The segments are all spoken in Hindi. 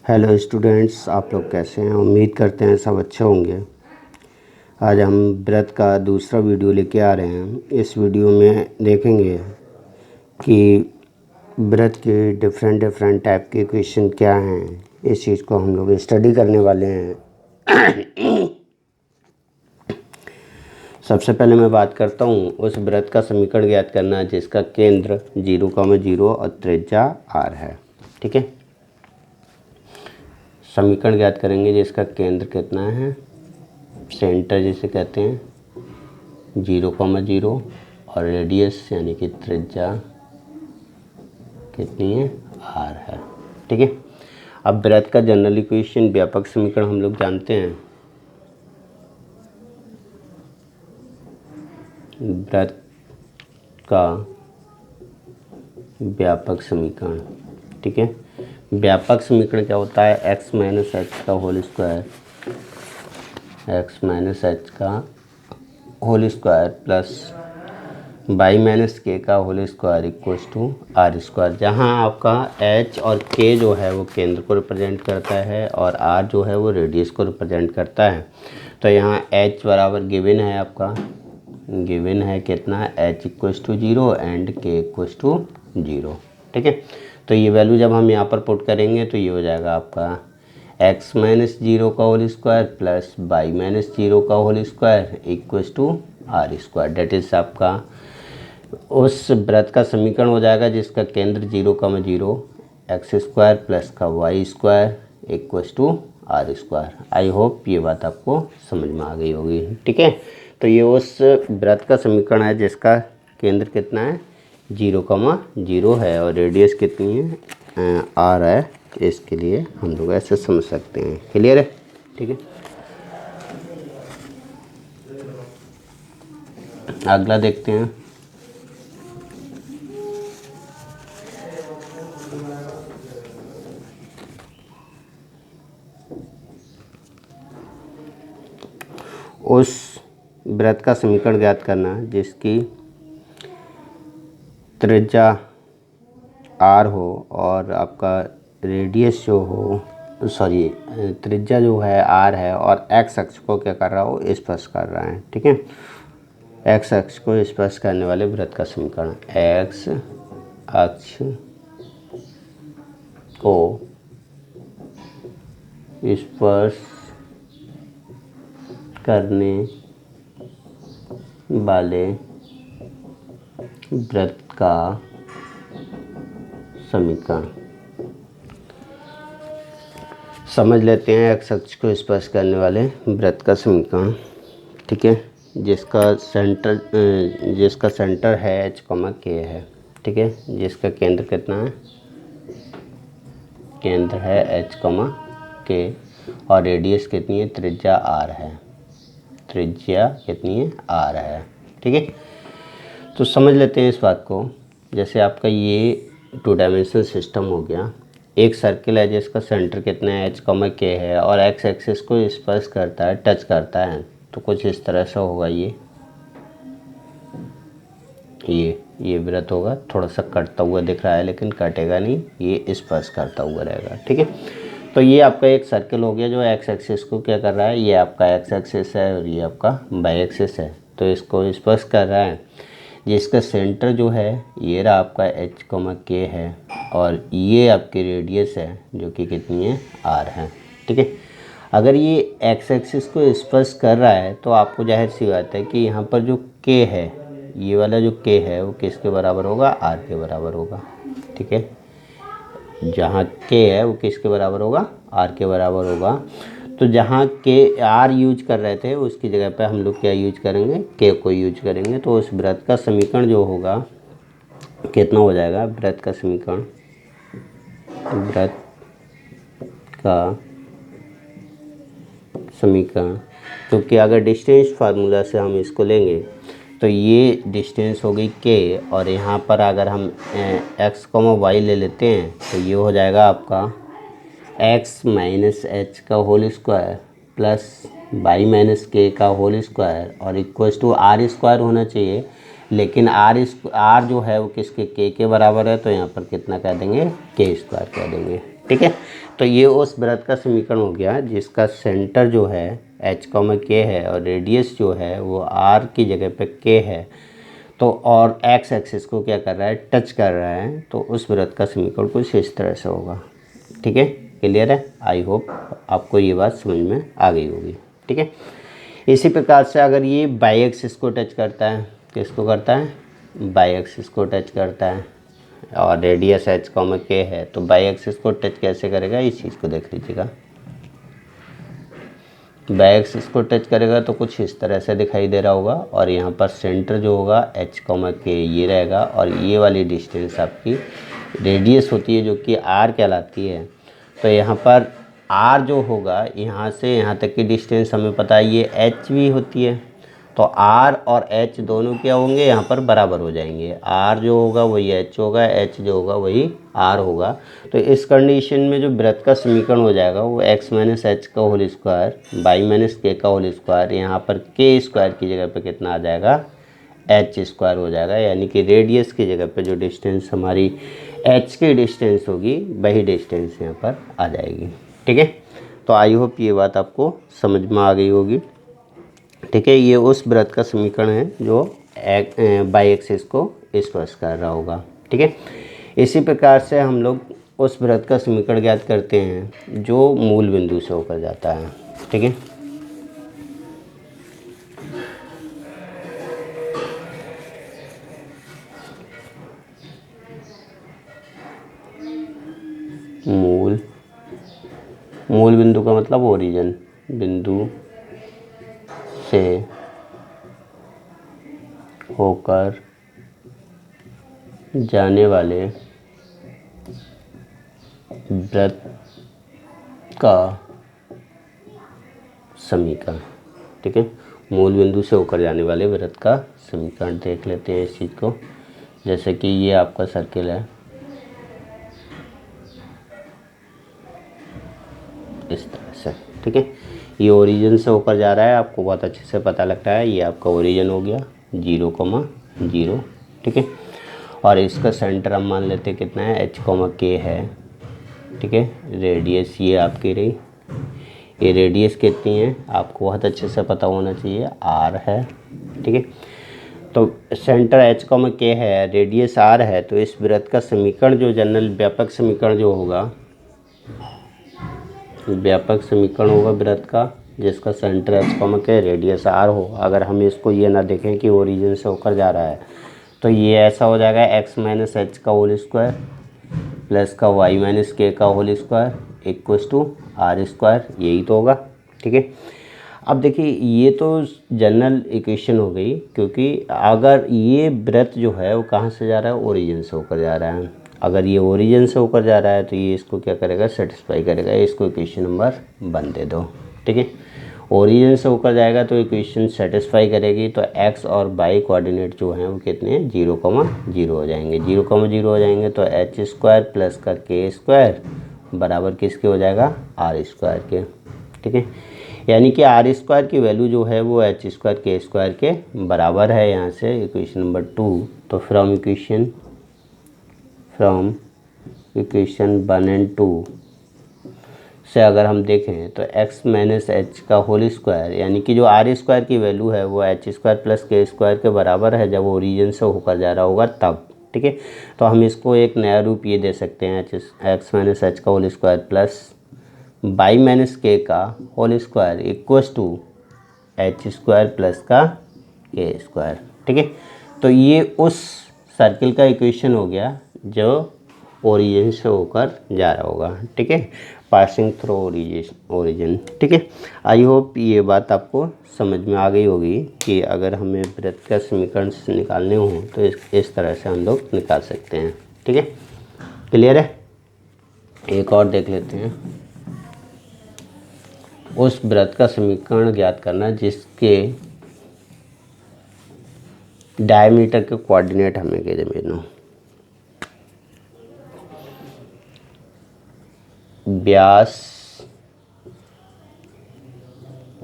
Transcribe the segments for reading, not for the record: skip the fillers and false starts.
हेलो स्टूडेंट्स, आप लोग कैसे हैं? उम्मीद करते हैं सब अच्छे होंगे। आज हम ब्रत का दूसरा वीडियो लेके आ रहे हैं। इस वीडियो में देखेंगे कि ब्रत के डिफरेंट टाइप के क्वेश्चन क्या हैं। इस चीज़ को हम लोग स्टडी करने वाले हैं। सबसे पहले मैं बात करता हूँ उस ब्रत का समीकरण ज्ञात करना जिसका केंद्र 0,0 और त्रिज्या r है। ठीक है, समीकरण ज्ञात करेंगे जिसका केंद्र कितना है, सेंटर जिसे कहते हैं 0,0 और रेडियस यानी कि त्रिज्या कितनी है, r है। ठीक है, अब ब्रत का जनरल इक्वेशन व्यापक समीकरण हम लोग जानते हैं। ब्रत का व्यापक समीकरण, ठीक है, व्यापक समीकरण क्या होता है, x माइनस एच का whole square, x minus H का whole square plus y minus k का whole square equals to are square, जहाँ आपका h और k जो है वो केंद्र को रिप्रेजेंट करता है और r जो है वो रेडियस को रिप्रेजेंट करता है। तो यहाँ h बराबर गिवन है, आपका गिवन है कितना, h equals to 0 and k equals to 0। ठीक है, तो ये वैल्यू जब हम यहाँ पर पुट करेंगे तो ये हो जाएगा आपका x माइनस 0 का whole square plus y minus 0 का whole square equals to are square. That is आपका उस ब्रत का समीकरण हो जाएगा जिसका केंद्र 0,0 एक्स स्क्वायर प्लस का y square equals to are square. I hope ये बात आपको समझ में आ गई होगी। ठीक है, तो ये उस ब्रत का समीकरण है जिसका केंद्र कितना है, 0,0 है और रेडियस कितनी है, आर है। इसके लिए हम लोग ऐसे समझ सकते हैं। क्लियर है? ठीक है, अगला देखते हैं। उस ब्रत का समीकरण ज्ञात करना जिसकी त्रिज्या r हो और आपका रेडियस जो हो, सॉरी त्रिज्या जो है r है और x अक्ष को क्या कर रहा हो, स्पर्श कर रहा है। ठीक है, x अक्ष को स्पर्श करने वाले ब्रत का समीकरण, x अक्ष को स्पर्श करने वाले ब्रत का समीकरण। समझ लेते हैं x अक्ष को स्पर्श करने वाले ब्रत का समीकरण। ठीक है, जिसका सेंटर है h, k है। ठीक है, जिसका केंद्र कितना है, केंद्र है h, k और रेडियस कितनी है, त्रिज्या r है। त्रिज्या कितनी है, r है। ठीक है, तो समझ लेते हैं इस बात को। जैसे आपका ये 2 डायमेंशनल सिस्टम हो गया, एक सर्किल है जिसका सेंटर कितना है, h, k है और x एक्सिस को स्पर्श करता है, टच करता है। तो कुछ इस तरह से होगा, ये वृत्त होगा, थोड़ा सा कटता हुआ दिख रहा है लेकिन कटेगा नहीं, ये स्पर्श करता हुआ रहेगा। ठीक है, तो ये आपका एक सर्किल हो गया जो x एक्सिस को क्या कर रहा है, ये आपका x एक्सिस है और ये आपका y एक्सिस है, तो इसको स्पर्श कर रहा है। जिसका सेंटर जो है ये रहा आपका h, k है और ये आपकी रेडियस है जो कि कितनी है, r है। ठीक है, अगर ये x एक्सिस को स्पर्श कर रहा है तो आपको जाहिर सी बात है कि यहाँ पर जो k है, ये वाला जो k है वो किसके बराबर होगा, r के बराबर होगा। ठीक है, जहाँ k है वो किसके बराबर होगा, r के बराबर होगा। तो जहाँ k r यूज कर रहे थे उसकी जगह पे हम लोग क्या यूज करेंगे, k को यूज करेंगे। तो उस ब्रत का समीकरण जो होगा कितना हो जाएगा, ब्रत का समीकरण, ब्रत का समीकरण, क्योंकि अगर डिस्टेंस फार्मूला से हम इसको लेंगे तो ये डिस्टेंस हो गई k और यहाँ पर अगर हम x, y ले लेते हैं तो ये हो जाएगा आपका x माइनस एच का whole square plus y minus k का होल स्क्वायर और इक्वल्स टू आर स्क्वायर होना चाहिए। लेकिन आर जो है वो किसके, के बराबर है, तो यहाँ पर कितना कह देंगे, के स्क्वायर कह देंगे। ठीक है। तो ये उस वृत्त का समीकरण हो गया जिसका सेंटर जो है h, k है और रेडियस जो है वो r की जगह पे k है, तो और x एक्सिस को क्या कर रहा है, टच कर रहा है, तो उस वृत्त का समीकरण कुछ इस तरह से होगा। ठीक है, क्लियर है। आई होप आपको ये बात समझ में आ गई होगी। ठीक है, इसी प्रकार से अगर ये बाई एक्सिस को टच करता है, किसको करता है, बाई एक्सिस को टच करता है और रेडियस h, k है, तो बाई एक्सिस को टच कैसे करेगा, इस चीज़ को देख लीजिएगा। बाई एक्सिस को टच करेगा तो कुछ इस तरह से दिखाई दे रहा होगा और यहाँ पर सेंटर जो होगा h, k ये रहेगा और ये वाली डिस्टेंस आपकी रेडियस होती है जो कि r कहलाती है। तो यहाँ पर r जो होगा यहाँ से यहाँ तक की डिस्टेंस हमें पता है ये h भी होती है, तो r और h दोनों क्या होंगे, यहाँ पर बराबर हो जाएंगे। r जो होगा वही h होगा, h जो होगा वही r होगा। तो इस कंडीशन में जो वृत्त का समीकरण हो जाएगा वो x माइनस एच का whole square by minus k का होल स्क्वायर, यहाँ पर के स्क्वायर की जगह पे कितना आ जाएगा, एच स्क्वायर हो जाएगा। यानी कि रेडियस की जगह पे जो डिस्टेंस हमारी h की डिस्टेंस होगी वही डिस्टेंस यहाँ पर आ जाएगी। ठीक है, तो आई होप ये बात आपको समझ में आ गई होगी। ठीक है, ये उस वृत्त का समीकरण है जो बाई एक्सिस को स्पर्श कर रहा होगा। ठीक है, इसी प्रकार से हम लोग उस वृत्त का समीकरण ज्ञात करते हैं जो मूल बिंदु से होकर जाता है। ठीक है, मूल बिंदु का मतलब ओरिजिन, बिंदु से होकर जाने वाले वृत्त का समीकरण। ठीक है, मूल बिंदु से होकर जाने वाले वृत्त का समीकरण देख लेते हैं इस चीज़ को। जैसे कि ये आपका सर्किल है, इस तरह से। ठीक है, ये ओरिजिन से होकर जा रहा है, आपको बहुत अच्छे से पता लगता है। ये आपका ओरिजिन हो गया 0,0। ठीक है, और इसका सेंटर हम मान लेते हैं कितना है, h, k है। ठीक है, रेडियस ये आपकी रही, ये रेडियस कितनी है आपको बहुत अच्छे से पता होना चाहिए, r है। ठीक है, तो सेंटर h, k है, रेडियस r है, तो इस वृत्त का समीकरण जो जनरल व्यापक समीकरण जो होगा, व्यापक समीकरण होगा वृत्त का जिसका centre h, k radius r हो। अगर हम इसको ये ना देखें कि ओरिजिन से होकर जा रहा है, तो ये ऐसा हो जाएगा x माइनस एच का होल स्क्वायर प्लस का y माइनस के का whole square equals to r square, यही तो होगा। ठीक है, अब देखिए ये तो जनरल इक्वेशन हो गई, क्योंकि अगर ये वृत्त जो है वो कहाँ से जा रहा है, ओरिजिन से होकर जा रहा है। अगर ये ओरिजिन से होकर जा रहा है तो ये इसको क्या करेगा, सेटिस्फाई करेगा। इसको इक्वेशन नंबर 1 दे दो। ठीक है, ओरिजिन से होकर जाएगा तो इक्वेशन सेटिस्फाई करेगी, तो x और y कोऑर्डिनेट जो हैं वो कितने हैं, 0,0 हो जाएंगे। 0,0 हो जाएंगे तो h स्क्वायर प्लस का k स्क्वायर बराबर किसके हो जाएगा, r स्क्वायर के। ठीक है, यानी कि r स्क्वायर की वैल्यू जो है वो h स्क्वायर k स्क्वायर के बराबर है। यहाँ से इक्वेशन नंबर 2, तो फ्रॉम इक्वेशन 1 एंड 2 से अगर हम देखें तो x माइनस एच का होल स्क्वायर, यानी कि जो r स्क्वायर की वैल्यू है वो h square plus k square के बराबर है जब ओरिजिन से होकर जा रहा होगा तब। ठीक है, तो हम इसको एक नया रूप ये दे सकते हैं, x माइनस एच का whole square plus y minus k का whole square equals to h square plus का k स्क्वायर। ठीक है, तो ये उस सर्किल का इक्वेशन हो गया जो ओरिजिन से होकर जा रहा होगा। ठीक है, पासिंग थ्रू ओरिजिन। ठीक है, आई होप ये बात आपको समझ में आ गई होगी कि अगर हमें वृत्त का समीकरण निकालने हो तो इस तरह से हम लोग निकाल सकते हैं। ठीक है, क्लियर है। एक और देख लेते हैं, उस वृत्त का समीकरण ज्ञात करना जिसके डायमीटर के कोऑर्डिनेट हमें गिवन हो। व्यास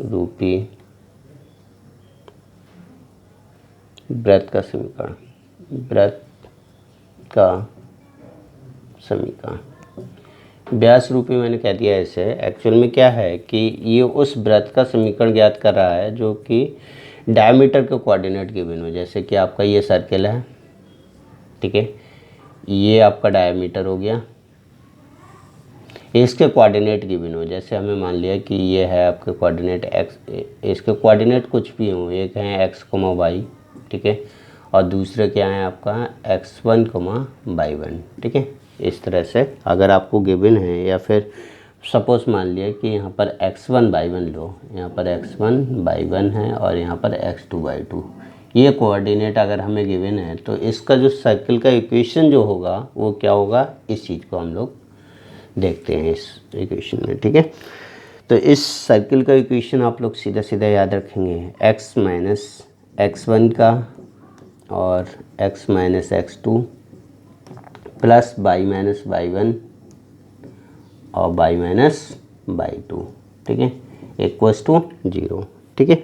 रूपी वृत्त का समीकरण व्यास रूपी मैंने कह दिया इसे। एक्चुअल में क्या है कि ये उस वृत्त का समीकरण ज्ञात कर रहा है जो कि डायमीटर के कोऑर्डिनेट गिवन हो। जैसे कि आपका ये सर्किल है, ठीक है, ये आपका डायमीटर हो गया, इसके कोऑर्डिनेट गिवन हो। जैसे हमें मान लिया कि ये है आपके कोऑर्डिनेट एक्स, इसके कोऑर्डिनेट कुछ भी हों, एक है एक्स कोमा वाई, ठीक है, और दूसरे क्या है आपका x1 y1, ठीक है। इस तरह से अगर आपको गिवन है, या फिर सपोज मान लिया कि यहाँ पर x1 y1 लो, यहाँ पर x1 y1 है और यहाँ पर x2 y2, ये कोऑर्डिनेट अगर हमें गिवन है तो इसका जो सर्किल का इक्वेशन जो होगा वो क्या होगा, इस चीज़ को हम लोग देखते हैं इस इक्वेशन में, ठीक है। तो इस सर्किल का इक्वेशन आप लोग सीधा सीधा याद रखेंगे, x माइनस x1 का और x minus x2 plus y minus y1 और y माइनस y2, ठीक है, इक्वल्स टू 0, ठीक है।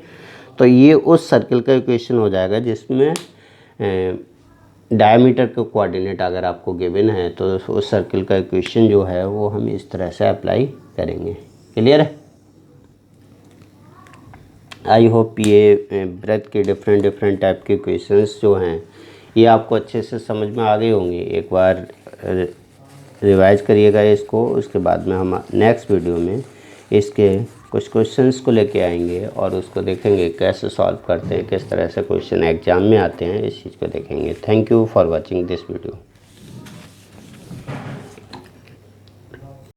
तो ये उस सर्किल का इक्वेशन हो जाएगा जिसमें डायमीटर के कोऑर्डिनेट अगर आपको गिवन है तो उस सर्किल का इक्वेशन जो है वो हम इस तरह से अप्लाई करेंगे। क्लियर है? आई होप ये ब्रेथ के डिफरेंट टाइप के क्वेश्चंस जो हैं ये आपको अच्छे से समझ में आ गए होंगे। एक बार रिवाइज करिएगा इसको, उसके बाद में हम नेक्स्ट वीडियो में इसके कुछ क्वेश्चंस को लेके आएंगे और उसको देखेंगे कैसे सॉल्व करते हैं, किस तरह से क्वेश्चन एग्जाम में आते हैं, इस चीज़ को देखेंगे। Thank you for watching this video.